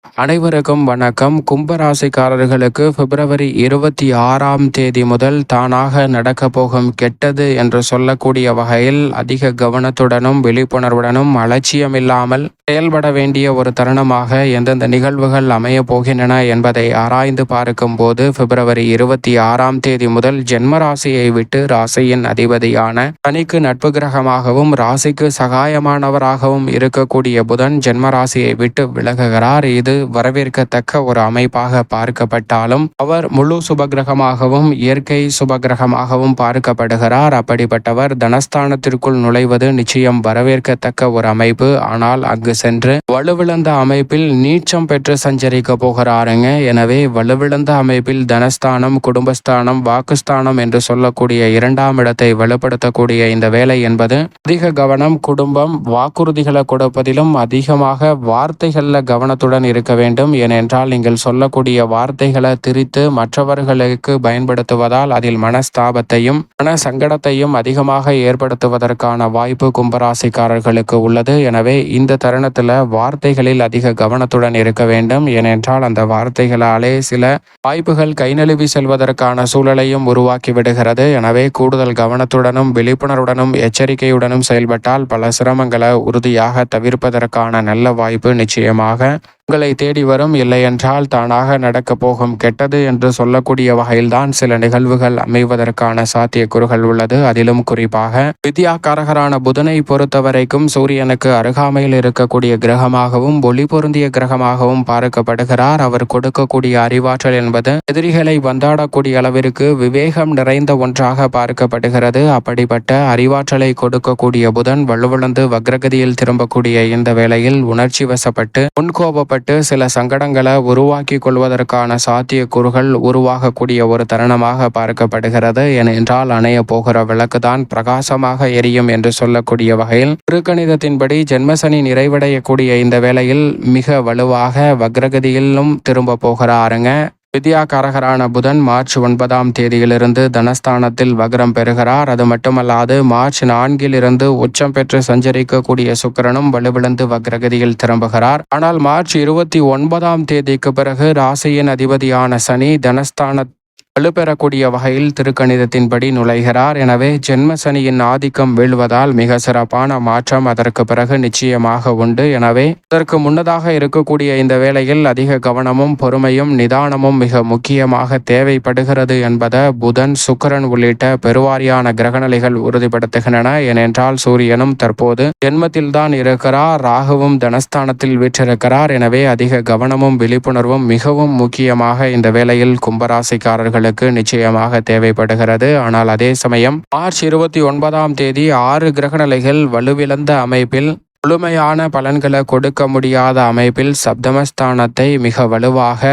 அனைவருக்கும் வணக்கம். கும்பராசிக்காரர்களுக்கு பிப்ரவரி 26ஆம் தேதி முதல் தானாக நடக்கப் போகும் கெட்டது என்று சொல்லக்கூடிய வகையில் அதிக கவனத்துடனும் விழிப்புணர்வுடனும் அலட்சியமில்லாமல் செயல்பட வேண்டிய ஒரு தருணமாக எந்தெந்த நிகழ்வுகள் அமைய போகின்றன என்பதை ஆராய்ந்து பார்க்கும் போது பிப்ரவரி 26ஆம் தேதி முதல் ஜென்ம ராசியை விட்டு ராசியின் அதிபதியான சனிக்கு நட்பு கிரகமாகவும் ராசிக்கு சகாயமானவராகவும் இருக்கக்கூடிய புதன் ஜென்ம ராசியை விட்டு விலகுகிறார். இது வரவேற்கத்தக்க ஒரு அமைப்பாக பார்க்கப்பட்டாலும் அவர் முழு சுபகிரகமாகவும் இயற்கை சுபகிரகமாகவும் பார்க்கப்படுகிறார். அப்படிப்பட்டவர் தனஸ்தானத்திற்குள் நுழைவது நிச்சயம் வரவேற்கத்தக்க ஒரு அமைப்பு. ஆனால் அங்கு சென்று வலுவிழந்த அமைப்பில் நீச்சம் பெற்று சஞ்சரிக்க போகிறாருங்க. எனவே வலுவிழந்த அமைப்பில் தனஸ்தானம், குடும்பஸ்தானம், வாக்குஸ்தானம் என்று சொல்லக்கூடிய இரண்டாம் இடத்தை வலுப்படுத்தக்கூடிய இந்த வேலை என்பது அதிக கவனம், குடும்பம், வாக்குறுதிகளை கொடுப்பதிலும் அதிகமாக வார்த்தைகளில் கவனத்துடன் இருக்க வேண்டும். ஏனென்றால் நீங்கள் சொல்லக்கூடிய வார்த்தைகளை திரித்து மற்றவர்களுக்கு பயன்படுத்துவதால் அதில் மனஸ்தாபத்தையும் மன சங்கடத்தையும் அதிகமாக ஏற்படுத்துவதற்கான வாய்ப்பு கும்பராசிக்காரர்களுக்கு உள்ளது. எனவே இந்த தருணத்தில் வார்த்தைகளில் அதிக கவனத்துடன் இருக்க வேண்டும். ஏனென்றால் அந்த வார்த்தைகளாலே சில வாய்ப்புகள் கை நழுவி செல்வதற்கான சூழலையும் உருவாக்கி விடுகிறது. எனவே கூடுதல் கவனத்துடனும் விழிப்புணர்வுடனும் எச்சரிக்கையுடனும் செயல்பட்டால் பல சிரமங்களை உறுதியாக தவிர்ப்பதற்கான நல்ல வாய்ப்பு நிச்சயமாக உங்களை தேடி வரும். இல்லையென்றால் தானாக நடக்கப் போகும் கெட்டது என்று சொல்லக்கூடிய வகையில்தான் சில நிகழ்வுகள் அமைவதற்கான சாத்தியக்கூறுகள் உள்ளது. அதிலும் குறிப்பாக வித்யாகாரகரான புதனை பொறுத்தவரைக்கும் சூரியனுக்கு அருகாமையில் இருக்கக்கூடிய கிரகமாகவும் ஒளி பொருந்திய கிரகமாகவும் பார்க்கப்படுகிறார். அவர் கொடுக்கக்கூடிய அறிவாற்றல் என்பது எதிரிகளை வந்தாடக்கூடிய அளவிற்கு விவேகம் நிறைந்த ஒன்றாக பார்க்கப்படுகிறது. அப்படிப்பட்ட அறிவாற்றலை கொடுக்கக்கூடிய புதன் வலுவிழந்து வக்ரகதியில் திரும்பக்கூடிய இந்த வேளையில் உணர்ச்சி வசப்பட்டு முன்கோபப்பட்டு சில சங்கடங்களை உருவாக்கி கொள்வதற்கான சாத்தியக்கூறுகள் உருவாகக்கூடிய ஒரு தருணமாக பார்க்கப்படுகிறது. ஏனென்றால் அணைய போகிற விளக்குதான் பிரகாசமாக எரியும் என்று சொல்லக்கூடிய வகையில் திருக்கணிதத்தின்படி ஜென்மசனி நிறைவடையக்கூடிய இந்த வேளையில் மிக வலுவாக வக்ரகதியிலும் திரும்ப போகிறாருங்க. வித்யாகாரகரான புதன் மார்ச் 9ஆம் தேதியிலிருந்து தனஸ்தானத்தில் வக்ரம் பெறுகிறார். அது மட்டுமல்லாது மார்ச் 4 உச்சம் பெற்று சஞ்சரிக்கக்கூடிய சுக்கிரனும் வலுவிழந்து வக்ரகதியில் திரும்புகிறார். ஆனால் மார்ச் 29ஆம் தேதிக்கு பிறகு ராசியின் அதிபதியான சனி தனஸ்தான வலுப்பெறக்கூடிய வகையில் திருக்கணிதத்தின்படி நுழைகிறார். எனவே ஜென்ம சனியின் ஆதிக்கம் வீழ்வதால் மிக சிறப்பான மாற்றம் அதற்கு பிறகு நிச்சயமாக உண்டு. எனவே அதற்கு முன்னதாக இருக்கக்கூடிய இந்த வேளையில் அதிக கவனமும் பொறுமையும் நிதானமும் மிக முக்கியமாக தேவைப்படுகிறது என்பதை புதன், சுக்கிரன் உள்ளிட்ட பெருவாரியான கிரகநிலைகள் உறுதிப்படுத்துகின்றன. ஏனென்றால் சூரியனும் தற்போது ஜென்மத்தில் தான் இருக்கிறார், ராகுவும் தனஸ்தானத்தில் வீற்றிருக்கிறார். எனவே அதிக கவனமும் விழிப்புணர்வும் மிகவும் முக்கியமாக இந்த வேளையில் கும்பராசிக்காரர்கள் நிச்சயமாக தேவைப்படுகிறது. ஆனால் அதே சமயம் மார்ச் 29ஆம் தேதி 6 கிரகநிலைகள் வலுவிழந்த அமைப்பில் முழுமையான பலன்களை கொடுக்க முடியாத அமைப்பில் சப்தமஸ்தானத்தை மிக வலுவாக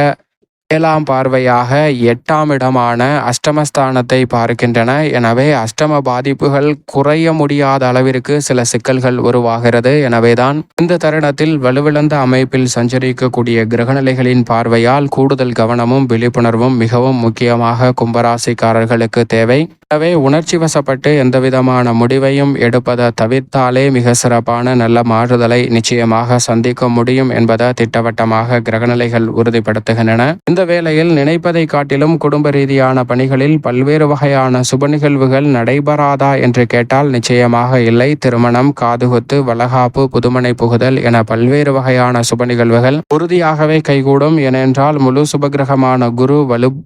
7ஆம் பார்வையாக 8ஆம் இடமான அஷ்டமஸ்தானத்தை பார்க்கின்றன. எனவே அஷ்டம பாதிப்புகள் குறைய முடியாத அளவிற்கு சில சிக்கல்கள் உருவாகிறது. எனவேதான் இந்த தருணத்தில் வலுவிழந்த அமைப்பில் சஞ்சரிக்கக்கூடிய கிரகநிலைகளின் பார்வையால் கூடுதல் கவனமும் விழிப்புணர்வும் மிகவும் முக்கியமாக கும்பராசிக்காரர்களுக்கு தேவை. எனவே உணர்ச்சி வசப்பட்டு எந்தவிதமான முடிவையும் எடுப்பதை தவிர்த்தாலே மிக சிறப்பான நல்ல மாறுதலை நிச்சயமாக சந்திக்க முடியும் என்பதை திட்டவட்டமாக கிரகநிலைகள் உறுதிப்படுத்துகின்றன. இந்த வேளையில் நினைப்பதை காட்டிலும் குடும்ப ரீதியான பணிகளில் பல்வேறு வகையான சுப நிகழ்வுகள் நடைபெறாதா என்று கேட்டால் நிச்சயமாக இல்லை. திருமணம், காதுகுத்து, வளகாப்பு, புதுமனை புகுதல் என பல்வேறு வகையான சுப நிகழ்வுகள் உறுதியாகவே கைகூடும். ஏனென்றால் முழு சுபகிரகமான குரு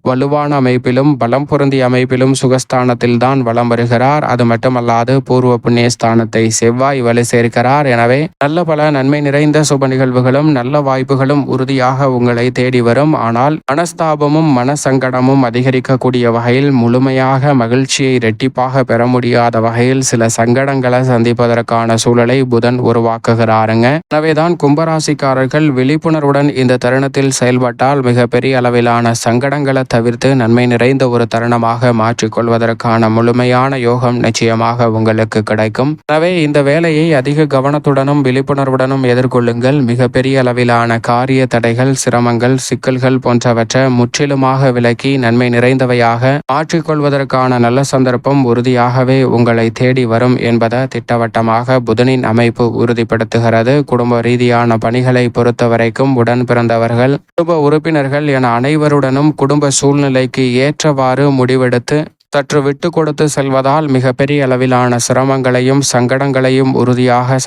வலுவான அமைப்பிலும் பலம் பொருந்திய அமைப்பிலும் சுகஸ்தானத்தில் தான் வலம் வருகிறார். அது மட்டுமல்லாது பூர்வ புண்ணிய ஸ்தானத்தை செவ்வாய் வலு சேர்க்கிறார். எனவே நல்ல பல நன்மை நிறைந்த சுப நிகழ்வுகளும் நல்ல வாய்ப்புகளும் உறுதியாக உங்களை தேடி வரும். ஆனால் மனஸ்தாபமும் மனசங்கடமும் அதிகரிக்கக்கூடிய வகையில் முழுமையாக மகிழ்ச்சியை இரட்டிப்பாக பெற முடியாத வகையில் சில சங்கடங்களை சந்திப்பதற்கான சூழலை புதன் உருவாக்குகிறாருங்க. எனவேதான் கும்பராசிக்காரர்கள் விழிப்புணர்வுடன் இந்த தருணத்தில் செயல்பட்டால் மிக பெரிய அளவிலான சங்கடங்களை தவிர்த்து நன்மை நிறைந்த ஒரு தருணமாக மாற்றிக்கொள்வதற்கு பெறுவதற்கான முழுமையான யோகம் நிச்சயமாக உங்களுக்கு கிடைக்கும். எனவே இந்த வேலையை அதிக கவனத்துடனும் விழிப்புணர்வுடனும் எதிர்கொள்ளுங்கள். மிகப்பெரிய அளவிலான காரிய தடைகள், சிரமங்கள், சிக்கல்கள் போன்றவற்றை முற்றிலுமாக விலக்கி நன்மை நிறைந்தவையாக மாற்றிக்கொள்வதற்கான நல்ல சந்தர்ப்பம் உறுதியாகவே உங்களை தேடி வரும் என்பதை திட்டவட்டமாக புதனின் அமைப்பு உறுதிப்படுத்துகிறது. குடும்ப ரீதியான பணிகளை பொறுத்தவரைக்கும் உடன் பிறந்தவர்கள், குடும்ப உறுப்பினர்கள் என அனைவருடனும் குடும்ப சூழ்நிலைக்கு ஏற்றவாறு முடிவெடுத்து சற்று விட்டு கொடுத்து செல்வதால் மிகப்பெரிய அளவிலான சிரமங்களையும் சங்கடங்களையும் உறுதியாக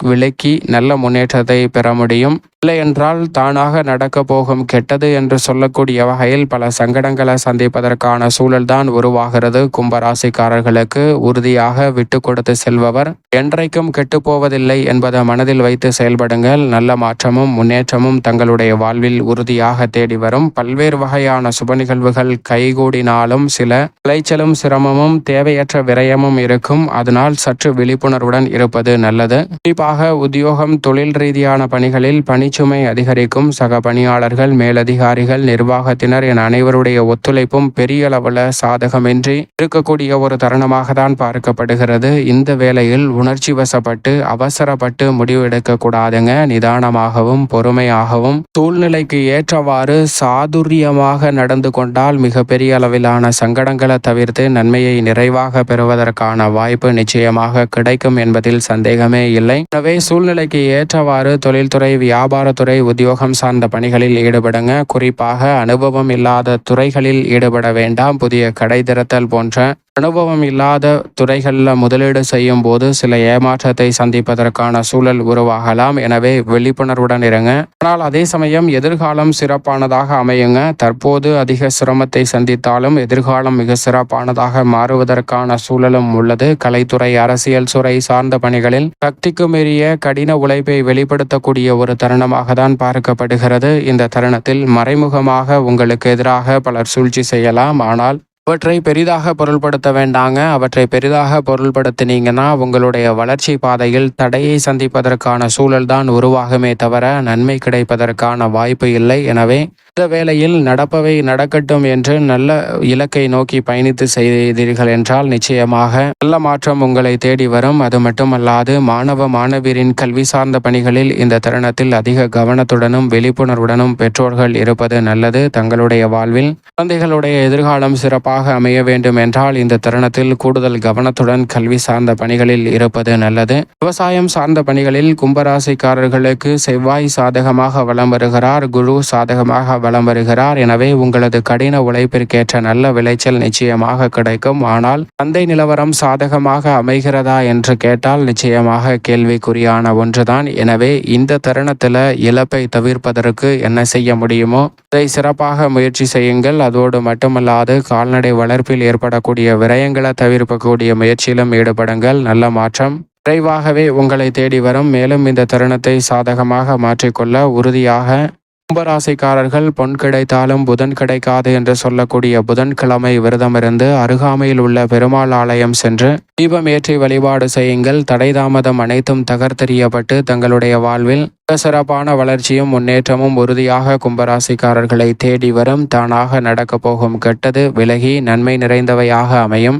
விலக்கி நல்ல முன்னேற்றத்தை பெற முடியும். இல்லை என்றால் தானாக நடக்க போகும் கெட்டது என்று சொல்லக்கூடிய வகையில் பல சங்கடங்களை சந்திப்பதற்கான சூழல்தான் உருவாகிறது. கும்பராசிக்காரர்களுக்கு உறுதியாக விட்டு கொடுத்து செல்பவர் என்றைக்கும் கெட்டு போவதில்லை என்பதை மனதில் வைத்து செயல்படுங்கள். நல்ல மாற்றமும் முன்னேற்றமும் தங்களுடைய வாழ்வில் உறுதியாக தேடி வரும். பல்வேறு வகையான சுப நிகழ்வுகள் கைகூடினாலும் சில விளைச்சலும் சிரமமும் தேவையற்ற விரயமும் இருக்கும். அதனால் சற்று விழிப்புணர்வுடன் இருப்பது நல்லது. குறிப்பாக உத்தியோகம், தொழில் ரீதியான பணிகளில் பணிச்சுமை அதிகரிக்கும். சக பணியாளர்கள், மேலதிகாரிகள், நிர்வாகத்தினர் என அனைவருடைய ஒத்துழைப்பும் பெரிய அளவில் சாதகமின்றி இருக்கக்கூடிய ஒரு தருணமாக தான் பார்க்கப்படுகிறது. இந்த வேளையில் உணர்ச்சி வசப்பட்டு அவசரப்பட்டு முடிவு எடுக்க கூடாதுங்க. நிதானமாகவும் பொறுமையாகவும் சூழ்நிலைக்கு ஏற்றவாறு சாதுரியமாக நடந்து கொண்டால் மிகப்பெரிய அளவிலான சங்கடங்களை தவிர்த்து நன்மையை நிறைவாக பெறுவதற்கான வாய்ப்பு நிச்சயமாக கிடைக்கும் என்பதில் சந்தேகமே இல்லை. எனவே சூழ்நிலைக்கு ஏற்றவாறு தொழில்துறை, வியாபாரத்துறை, உத்தியோகம் சார்ந்த பணிகளில் ஈடுபடுங்க. குறிப்பாக அனுபவம் இல்லாத துறைகளில் ஈடுபட வேண்டாம். புதிய கடை திறத்தல் போன்ற அனுபவம் இல்லாத துறைகளில் முதலீடு செய்யும் போது சில ஏமாற்றத்தை சந்திப்பதற்கான சூழல் உருவாகலாம். எனவே விழிப்புணர்வுடன் இருங்க. ஆனால் அதே சமயம் எதிர்காலம் சிறப்பானதாக அமையுங்க. தற்போது அதிக சிரமத்தை சந்தித்தாலும் எதிர்காலம் மிக சிறப்பானதாக மாறுவதற்கான சூழலும் உள்ளது. கலைத்துறை, அரசியல் துறை சார்ந்த பணிகளில் சக்திக்கு மீறிய கடின உழைப்பை வெளிப்படுத்தக்கூடிய ஒரு தருணமாக தான் பார்க்கப்படுகிறது. இந்த தருணத்தில் மறைமுகமாக உங்களுக்கு எதிராக பலர் சூழ்ச்சி செய்யலாம். ஆனால் அவற்றை பெரிதாக பொருள்படுத்த வேண்டாங்க. அவற்றை பெரிதாக பொருள்படுத்தினீங்கன்னா உங்களுடைய வளர்ச்சி பாதையில் தடையை சந்திப்பதற்கான சூழல் தான் உருவாகுமே தவிர நன்மை கிடைப்பதற்கான வாய்ப்பு இல்லை. எனவே இந்த வேளையில் நடப்பவை நடக்கட்டும் என்று நல்ல இலக்கை நோக்கி பயணித்து செய்தீர்கள் என்றால் நிச்சயமாக நல்ல மாற்றம் உங்களை தேடி வரும். அது மட்டுமல்லாது மாணவ மாணவியரின் கல்வி சார்ந்த பணிகளில் இந்த தருணத்தில் அதிக கவனத்துடனும் விழிப்புணர்வுடனும் பெற்றோர்கள் இருப்பது நல்லது. தங்களுடைய வாழ்வில் குழந்தைகளுடைய எதிர்காலம் சிறப்பாக அமைய வேண்டும் என்றால் இந்த தருணத்தில் கூடுதல் கவனத்துடன் கல்வி சார்ந்த பணிகளில் இருப்பது நல்லது. விவசாயம் சார்ந்த பணிகளில் கும்பராசிக்காரர்களுக்கு செவ்வாய் சாதகமாக வலம் வருகிறார். குரு சாதகமாக வலம் வருகிறார். எனவே உங்களது கடின உழைப்பிற்கேற்ற நல்ல விளைச்சல் நிச்சயமாக கிடைக்கும். ஆனால் சந்தை நிலவரம் சாதகமாக அமைகிறதா என்று கேட்டால் நிச்சயமாக கேள்விக்குறியான ஒன்றுதான். எனவே இந்த தருணத்தில் இழப்பை தவிர்ப்பதற்கு என்ன செய்ய முடியுமோ அதை சிறப்பாக முயற்சி செய்யுங்கள். அதோடு மட்டுமல்லாது கால்நடை வளர்ப்பில் ஏற்படக்கூடிய விரயங்களை தவிர்க்கக்கூடிய முயற்சியிலும் ஈடுபடுங்கள். நல்ல மாற்றம் விரைவாகவே உங்களை தேடி வரும். மேலும் இந்த தருணத்தை சாதகமாக மாற்றிக்கொள்ள உறுதியாக கும்பராசிக்காரர்கள் பொன் கிடைத்தாலும் புதன் கிடைக்காது என்று சொல்லக்கூடிய புதன்கிழமை விரதமிருந்து அருகாமையில் உள்ள பெருமாள் ஆலயம் சென்று தீபம் ஏற்றி வழிபாடு செய்யுங்கள். தடை தாமதம் அனைத்தும் தகர்த்தெறியப்பட்டு தங்களுடைய வாழ்வில் சிறப்பான வளர்ச்சியும் முன்னேற்றமும் உறுதியாக கும்பராசிக்காரர்களை தேடி வரும். தானாக நடக்க போகும் கெட்டது விலகி நன்மை நிறைந்தவையாக அமையும்.